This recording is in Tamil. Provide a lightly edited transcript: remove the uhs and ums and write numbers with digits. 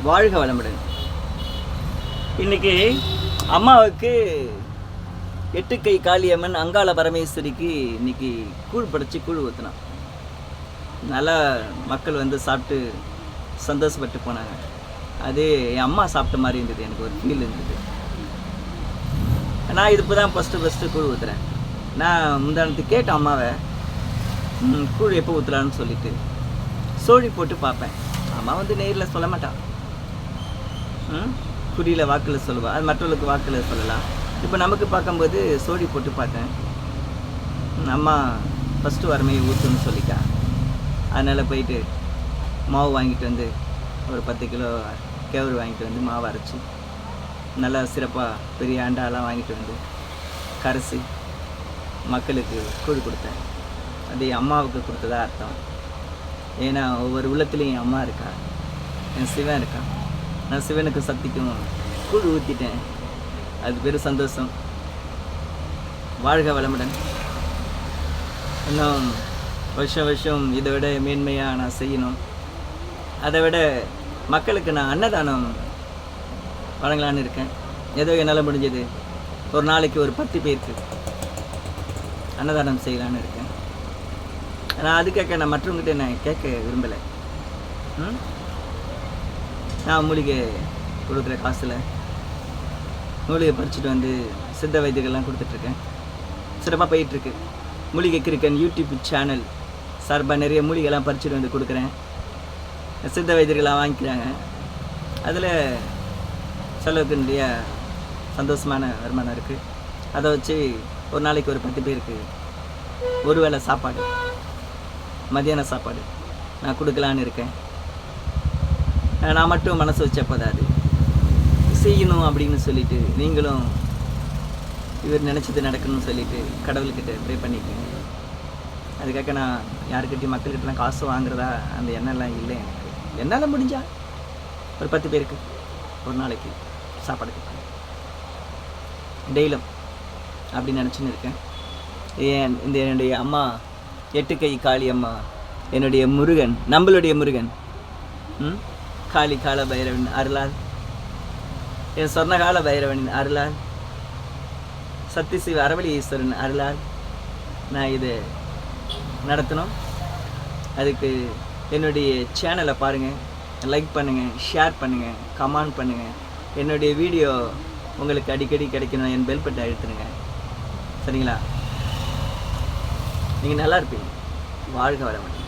வாழ்க வளமுடன். இன்றைக்கி அம்மாவுக்கு 8 கை காளியம்மன் அங்காள பரமேஸ்வரிக்கு இன்றைக்கி கூழ் படைச்சி கூழ் ஊற்றினான். நல்லா மக்கள் வந்து சாப்பிட்டு சந்தோஷப்பட்டு போனாங்க. அது என் அம்மா சாப்பிட்ட மாதிரி இருந்தது, எனக்கு ஒரு ஃபீல் இருந்தது. நான் இது இப்போ தான் ஃபஸ்ட்டு கூழ் ஊற்றுறேன். நான் முந்தானத்துக்கு கேட்டேன் அம்மாவை, கூழ் எப்போ ஊற்றலான்னு சொல்லிட்டு சோழி போட்டு பார்ப்பேன். அம்மா வந்து நேரில் சொல்ல மாட்டான், குறியில் வாக்கில் சொல்லுவாள். அது மற்றவர்களுக்கு வாக்கில் சொல்லலாம். இப்போ நமக்கு பார்க்கும்போது சோடி போட்டு பார்த்தேன். அம்மா ஃபஸ்ட்டு வரமே ஊற்றுன்னு சொல்லிட்டா. அதனால் போயிட்டு மாவு வாங்கிட்டு வந்து ஒரு 10 கிலோ கேவுரு வாங்கிட்டு வந்து மாவு அரைச்சி நல்லா சிறப்பாக பெரிய அண்டாலாம் வாங்கிட்டு வந்து கரைச்சி மக்களுக்கு கூழ் கொடுத்தேன். அது என் அம்மாவுக்கு கொடுத்ததா அர்த்தம். ஏன்னா ஒவ்வொரு உள்ளத்துலேயும் என் அம்மா இருக்கா, என் சிவன் இருக்கான். நான் சிவனுக்கு சக்திக்கும் கூழ் ஊற்றிட்டேன். அது பெரும் சந்தோஷம். வாழ்க வளமுடன். இன்னும் வருஷம் இதை விட மேன்மையாக நான் செய்யணும். அதை விட மக்களுக்கு நான் அன்னதானம் வழங்கலான்னு இருக்கேன். ஏதோ என்னால் முடிஞ்சது ஒரு நாளைக்கு ஒரு 10 பேருக்கு அன்னதானம் செய்யலான்னு இருக்கேன். நான் அதுக்காக நான் மற்றவங்ககிட்ட நான் கேட்க விரும்பலை. நான் மூலிகை கொடுக்குற காசில் மூலிகை பறிச்சுட்டு வந்து சித்த வைத்தியர்கள்லாம் கொடுத்துட்ருக்கேன். சிறப்பாக போயிட்டுருக்கு. மூலிகை கிருக்கன் யூடியூப் சேனல் சார்பாக நிறைய மூலிகைலாம் பறிச்சுட்டு வந்து கொடுக்குறேன். சித்த வைத்தியர்களாக வாங்கிக்கிறாங்க. அதில் செலவுக்கு நிறைய சந்தோஷமான வருமானம் இருக்குது. அதை வச்சு ஒரு நாளைக்கு ஒரு 10 பேருக்கு ஒரு வேளை சாப்பாடு, மதியான சாப்பாடு நான் கொடுக்கலான்னு இருக்கேன். நான் மட்டும் மனசு வச்சப்போதாது, செய்யணும் அப்படின்னு சொல்லிவிட்டு நீங்களும் இவர் நினச்சது நடக்கணும்னு சொல்லிவிட்டு கடவுள்கிட்ட ப்ரே பண்ணிக்கோங்க. அதுக்காக நான் யாருக்கிட்டையும் மக்கள்கிட்டலாம் காசு வாங்குறதா அந்த எண்ணெல்லாம் இல்லை எனக்கு. என்னால் முடிஞ்சால் ஒரு 10 பேருக்கு ஒரு நாளைக்கு சாப்பாடு கொடுக்கணும் டெய்லியும் அப்படின்னு நினச்சின்னு இருக்கேன். என்னுடைய அம்மா 8 கை காளி அம்மா, என்னுடைய முருகன், நம்மளுடைய முருகன் காளி கால பைரவன் அருளால், என் சொர்ணகால பைரவனின் அருளால், சத்திசிவ அரவழி ஈஸ்வரன் அருளால் நான் இதை நடத்தணும். அதுக்கு என்னுடைய சேனலை பாருங்கள், லைக் பண்ணுங்கள், ஷேர் பண்ணுங்கள், கமெண்ட் பண்ணுங்கள். என்னுடைய வீடியோ உங்களுக்கு அடிக்கடி கிடைக்கணும், என் பெல் பட்டனை அழுத்துருங்க. சரிங்களா? நீங்கள் நல்லா இருப்பீங்க. வாழ்க வளமுடன்.